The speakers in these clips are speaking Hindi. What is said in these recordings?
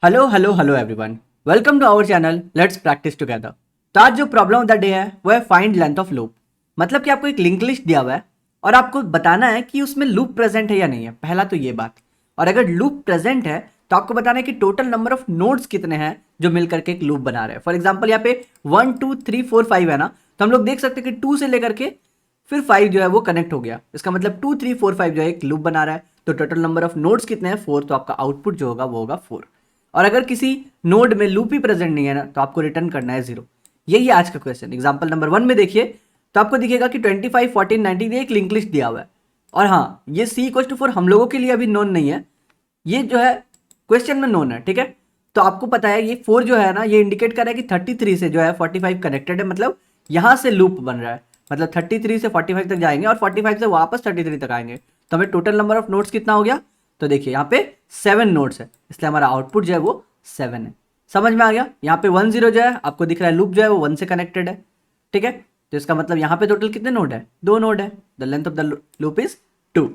Hello hello hello everyone, welcome to our channel let's practise together. तो आज जो प्रॉब्लम ऑफ द डे है वो है फाइंड लेंथ ऑफ लूप। मतलब कि आपको एक लिंक लिस्ट दिया हुआ है और आपको बताना है कि उसमें लूप प्रेजेंट है या नहीं है। पहला तो ये बात। और अगर लूप प्रेजेंट है तो आपको बताना है कि टोटल नंबर ऑफ नोड्स कितने हैं जो मिलकर के एक लूप बना रहे हैं। फॉर एग्जाम्पल यहाँ पे 1 2 3 4 5 है ना, तो हम लोग देख सकते हैं कि 2 से लेकर के फिर 5 जो है वो कनेक्ट हो गया। इसका मतलब 2 3 4 5 जो है एक लूप बना रहा है। तो टोटल नंबर ऑफ नोड्स कितने हैं 4, तो आपका आउटपुट जो होगा वो होगा 4। और अगर किसी नोड में लूप ही प्रेजेंट नहीं है ना तो आपको रिटर्न करना है 0। यही है आज का क्वेश्चन। एग्जांपल नंबर 1 में देखिए तो आपको दिखेगा कि 25 14 19 ये एक लिंक लिस्ट दिया हुआ है। और हाँ, ये c इक्वल टू 4 हम लोगों के लिए अभी नोन नहीं है, ये जो है क्वेश्चन में नोन है। ठीक है, तो आपको पता है ये 4 जो है ना, ये इंडिकेट कर रहा है कि 33 से जो है 45 कनेक्टेड है। मतलब यहां से लूप बन रहा है। मतलब 33 से 45 तक जाएंगे और 45 से वापस 33 तक आएंगे। तो हमें टोटल नंबर ऑफ नोड्स कितना हो गया, तो देखिए यहाँ पे 7 नोड्स है, इसलिए हमारा आउटपुट जो है वो 7 है। समझ में आ गया। यहाँ पे 1 0 जो है आपको दिख रहा है लूप जो है वो 1 से कनेक्टेड है। ठीक है, तो इसका मतलब यहाँ पे टोटल कितने नोड है, 2 नोड है। The length of the loop is 2।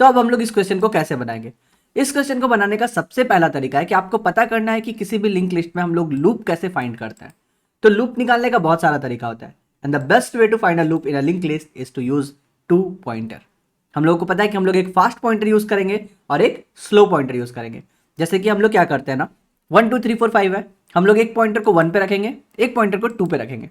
तो अब हम लोग इस क्वेश्चन को कैसे बनाएंगे। इस क्वेश्चन को बनाने का सबसे पहला तरीका है कि आपको पता करना है कि किसी भी लिंक लिस्ट में हम लोग लूप कैसे फाइंड करते हैं। तो लूप निकालने का बहुत सारा तरीका होता है and the best way to find a loop in a link list is to use 2 pointer. हम लोगों को पता है कि हम लोग एक फास्ट पॉइंटर यूज करेंगे और एक स्लो पॉइंटर यूज करेंगे। जैसे कि हम लोग क्या करते हैं ना, 1 2 3 4 5 है, हम लोग एक पॉइंटर को 1 पे रखेंगे, एक पॉइंटर को 2 पे रखेंगे।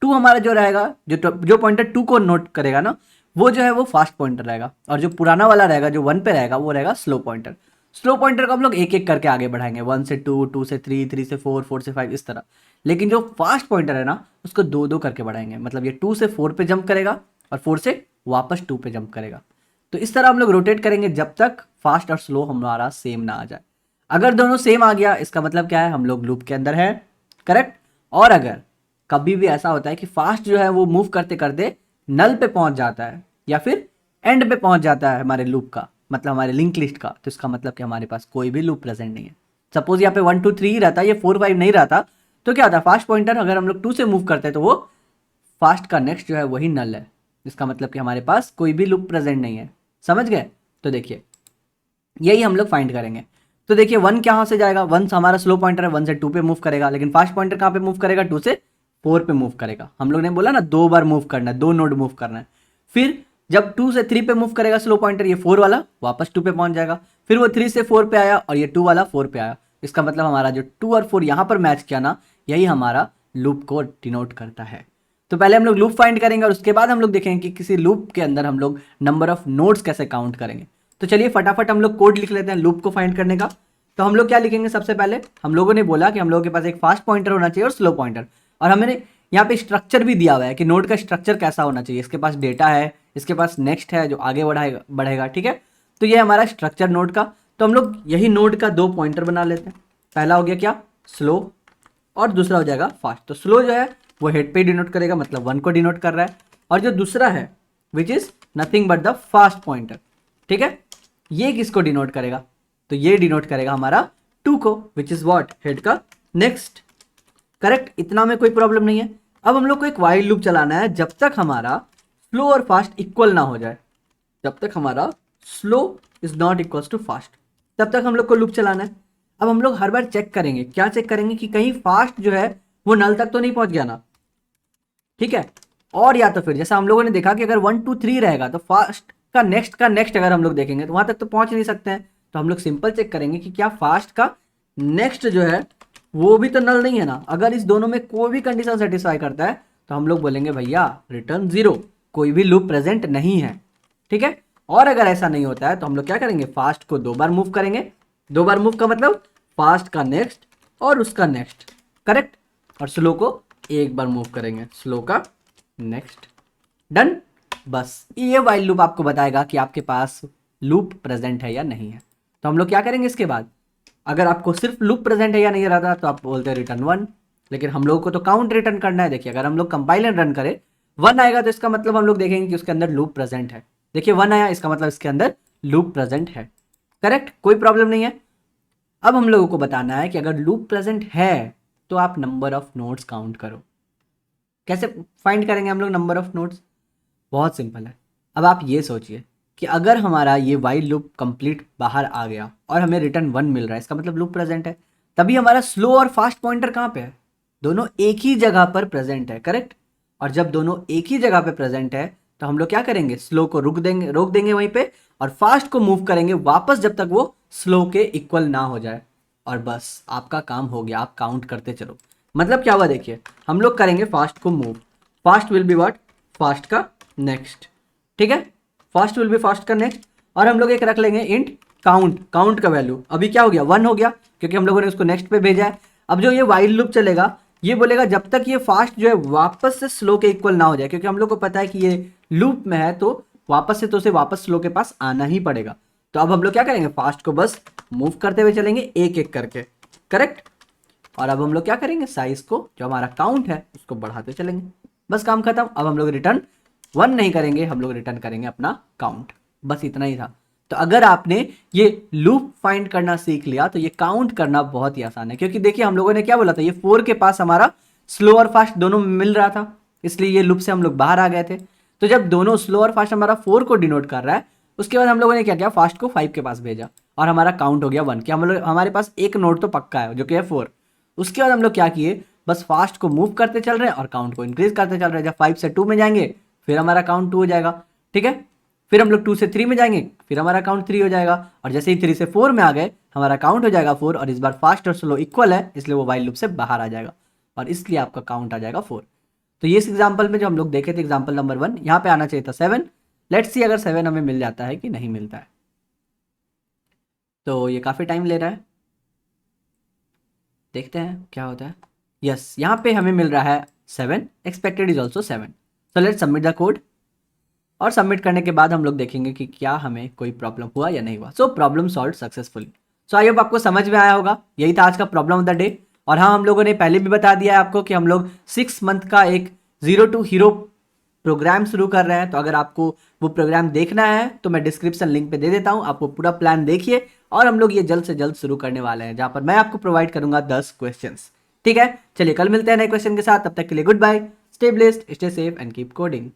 2 हमारा जो रहेगा, जो पॉइंटर 2 को नोट करेगा ना, वो जो है वो फास्ट पॉइंटर रहेगा। और जो पुराना वाला रहेगा जो 1 पे रहेगा वो रहेगा स्लो पॉइंटर। स्लो पॉइंटर को हम लोग एक एक करके आगे बढ़ाएंगे, 1 से 2, 2 से 3, 3 से 4, 4 से 5 इस तरह। लेकिन जो फास्ट पॉइंटर है ना उसको दो दो करके बढ़ाएंगे। मतलब ये 2 से 4 पे जंप करेगा और 4 से वापस 2 पे जंप करेगा। तो इस तरह हम लोग रोटेट करेंगे जब तक फास्ट और स्लो हमारा सेम ना आ जाए। अगर दोनों सेम आ गया इसका मतलब क्या है, हम लोग लूप के अंदर है। करेक्ट। और अगर कभी भी ऐसा होता है कि फास्ट जो है वो मूव करते करते नल पे पहुंच जाता है या फिर एंड पे पहुंच जाता है हमारे लूप का, मतलब हमारे लिंक लिस्ट का, तो इसका मतलब कि हमारे पास कोई भी लूप प्रेजेंट नहीं है। सपोज यहाँ पे 1 2 3 ही रहता, ये 4 5 नहीं रहता, तो क्या होता है, फास्ट पॉइंटर अगर हम लोग 2 से मूव करते हैं तो वो फास्ट का नेक्स्ट जो है वही नल है। इसका मतलब कि हमारे पास कोई भी लूप प्रेजेंट नहीं है। समझ गए। तो देखिए यही हम लोग फाइंड करेंगे। तो देखिए 1 कहाँ से जाएगा, 1 हमारा स्लो पॉइंटर है, 1 से 2 पे मूव करेगा। लेकिन फास्ट पॉइंटर कहाँ पे मूव करेगा, 2 से 4 पे मूव करेगा। हम लोग ने बोला ना 2 बार मूव करना है, 2 नोड मूव करना है। फिर जब 2 से 3 पे मूव करेगा स्लो पॉइंटर, ये 4 वाला वापस 2 पे पहुंच जाएगा। फिर वो 3 से 4 पे आया और ये 2 वाला 4 पे आया। इसका मतलब हमारा जो 2 और 4 यहाँ पर मैच किया ना, यही हमारा लूप को डिनोट करता है। तो पहले हम लोग लूप फाइंड करेंगे और उसके बाद हम लोग देखेंगे कि किसी लूप के अंदर हम लोग नंबर ऑफ नोड्स कैसे काउंट करेंगे। तो चलिए फटाफट हम लोग कोड लिख लेते हैं लूप को फाइंड करने का। तो हम लोग क्या लिखेंगे, सबसे पहले हम लोगों ने बोला कि हम लोगों के पास एक फास्ट पॉइंटर होना चाहिए और स्लो पॉइंटर। और हमने यहाँ पे स्ट्रक्चर भी दिया हुआ है कि नोड का स्ट्रक्चर कैसा होना चाहिए। इसके पास डेटा है, इसके पास नेक्स्ट है जो आगे बढ़ाएगा बढ़ेगा। ठीक है, तो ये हमारा स्ट्रक्चर नोड का। तो हम लोग यही नोड का 2 पॉइंटर बना लेते हैं। पहला हो गया क्या, स्लो, और दूसरा हो जाएगा फास्ट। तो स्लो जो है वो हेड पे डिनोट करेगा, मतलब 1 को डिनोट कर रहा है। और जो दूसरा है which is nothing but the fast pointer, ठीक है, ये किसको डिनोट करेगा, तो ये डिनोट करेगा हमारा 2 को, विच इज व्हाट, हेड का नेक्स्ट। करेक्ट, इतना में कोई प्रॉब्लम नहीं है। अब हम लोग को एक वाइल लूप चलाना है जब तक हमारा स्लो और फास्ट इक्वल ना हो जाए। जब तक हमारा slow is not equals to fast, तब तक हम लोग को लूप चलाना है। अब हम लोग हर बार चेक करेंगे, क्या चेक करेंगे कि कहीं फास्ट जो है वो नल तक तो नहीं पहुंच गया ना। ठीक है, और या तो फिर जैसा हम लोगों ने देखा कि अगर 1 2 3 रहेगा तो फास्ट का नेक्स्ट अगर हम लोग देखेंगे तो वहां तक तो पहुंच नहीं सकते हैं। तो हम लोग सिंपल चेक करेंगे कि क्या फास्ट का नेक्स्ट जो है वो भी तो नल नहीं है ना। अगर इस दोनों में कोई भी कंडीशन सेटिस्फाई करता है तो हम लोग बोलेंगे भैया रिटर्न 0, कोई भी लूप प्रेजेंट नहीं है। ठीक है, और अगर ऐसा नहीं होता है तो हम लोग क्या करेंगे, फास्ट को 2 बार मूव करेंगे। 2 बार मूव का मतलब फास्ट का नेक्स्ट और उसका नेक्स्ट। करेक्ट, और स्लो को 1 बार मूव करेंगे, स्लो का नेक्स्ट। डन। बस ये वाइल लूप आपको बताएगा कि आपके पास लूप प्रेजेंट है या नहीं है। तो हम लोग क्या करेंगे इसके बाद, अगर आपको सिर्फ लूप प्रेजेंट है या नहीं रहता तो आप बोलते हैं रिटर्न 1। लेकिन हम लोगों को तो काउंट रिटर्न करना है। देखिए अगर हम लोग कंपाइल एंड रन करें 1 आएगा तो इसका मतलब हम लोग देखेंगे कि उसके अंदर लूप प्रेजेंट है। देखिए 1 आया, इसका मतलब इसके अंदर लूप प्रेजेंट है। करेक्ट, कोई प्रॉब्लम नहीं है। अब हम लोगों को बताना है कि अगर लूप प्रेजेंट है तो आप नंबर ऑफ नोड्स काउंट करो। कैसे फाइंड करेंगे हम लोग नंबर ऑफ नोड्स, बहुत सिंपल है। अब आप ये सोचिए कि अगर हमारा ये वाइल लूप कंप्लीट बाहर आ गया और हमें रिटर्न 1 मिल रहा है, इसका मतलब लूप प्रेजेंट है। तभी हमारा स्लो और फास्ट पॉइंटर कहाँ पे है, दोनों एक ही जगह पर प्रेजेंट है, करेक्ट। और जब दोनों एक ही जगह पे प्रेजेंट है तो हम लोग क्या करेंगे, स्लो को रोक देंगे वहीं पे, और फास्ट को मूव करेंगे वापस जब तक वो स्लो के इक्वल ना हो जाए, और बस आपका काम हो गया, आप काउंट करते चलो। मतलब क्या हुआ देखिए, हम लोग करेंगे फास्ट को move, fast will be what, fast का नेक्स्ट, ठीक है, फास्ट विल बी फास्ट का नेक्स्ट। और हम लोग एक रख लेंगे इंट काउंट, काउंट का वैल्यू अभी क्या हो गया 1 हो गया, क्योंकि हम लोगों ने उसको नेक्स्ट पे भेजा है। अब जो ये वाइल लूप चलेगा ये बोलेगा जब तक ये फास्ट जो है वापस से स्लो के इक्वल ना हो जाए, क्योंकि हम लोग को पता है कि ये लूप में है तो वापस से तो उसे वापस स्लो के पास आना ही पड़ेगा। तो अब हम लोग क्या करेंगे, फास्ट को बस मूव करते हुए चलेंगे एक एक करके, करेक्ट। और अब हम लोग क्या करेंगे, साइज को जो हमारा काउंट है उसको बढ़ाते चलेंगे, बस काम खत्म। अब हम लोग रिटर्न 1 नहीं करेंगे, हम लोग रिटर्न करेंगे अपना काउंट, बस इतना ही था। तो अगर आपने ये लूप फाइंड करना सीख लिया तो ये काउंट करना बहुत ही आसान है, क्योंकि देखिए हम लोगों ने क्या बोला था, ये 4 के पास हमारा स्लो और फास्ट दोनों मिल रहा था, इसलिए ये लूप से हम लोग बाहर आ गए थे। तो जब दोनों स्लो और फास्ट हमारा 4 को डिनोट कर रहा है, उसके बाद हम लोगों ने क्या किया, फास्ट को 5 के पास भेजा और हमारा काउंट हो गया 1, कि हम लोग हमारे पास एक नोड तो पक्का है जो कि है 4। उसके बाद हम लोग क्या किए, बस फास्ट को मूव करते चल रहे हैं और काउंट को इंक्रीज करते चल रहे हैं। जब 5 से 2 में जाएंगे फिर हमारा काउंट 2 हो जाएगा, ठीक है। फिर हम लोग 2 से 3 में जाएंगे फिर हमारा काउंट 3 हो जाएगा, और जैसे ही 3 से 4 में आ गए हमारा काउंट हो जाएगा 4, और इस बार फास्ट और स्लो इक्वल है इसलिए वो वाइल लूप से बाहर आ जाएगा, और इसलिए आपका काउंट आ जाएगा 4। तो ये इस एग्जाम्पल में जो हम लोग देखे थे एग्जाम्पल नंबर 1, यहाँ पे आना चाहिए था 7। लेट्स सी अगर 7 हमें मिल जाता है कि नहीं मिलता है। तो ये काफ़ी टाइम ले रहा है, देखते हैं क्या होता है। यस, यहाँ पे हमें मिल रहा है 7, expected is also 7। So let's submit the code, और सबमिट करने के बाद हम लोग देखेंगे कि क्या हमें कोई प्रॉब्लम हुआ या नहीं हुआ। So problem solve successfully. So I hope आपको समझ में आया होगा, यही था आज का प्रॉब्लम ऑफ द डे। और हाँ, हम लोगों ने पहले भी बता दिया है आपको कि हम लोग 6 मंथ का एक 0 to हीरो प्रोग्राम शुरू कर रहे हैं। तो अगर आपको वो प्रोग्राम देखना है तो मैं डिस्क्रिप्शन लिंक पे दे देता हूँ, आपको पूरा प्लान देखिए। और हम लोग ये जल्द से जल्द शुरू करने वाले हैं, जहाँ पर मैं आपको प्रोवाइड करूंगा 10 क्वेश्चंस, ठीक है। चलिए कल मिलते हैं नए क्वेश्चन के साथ, तब तक के लिए goodbye, stay blessed, stay safe and keep coding.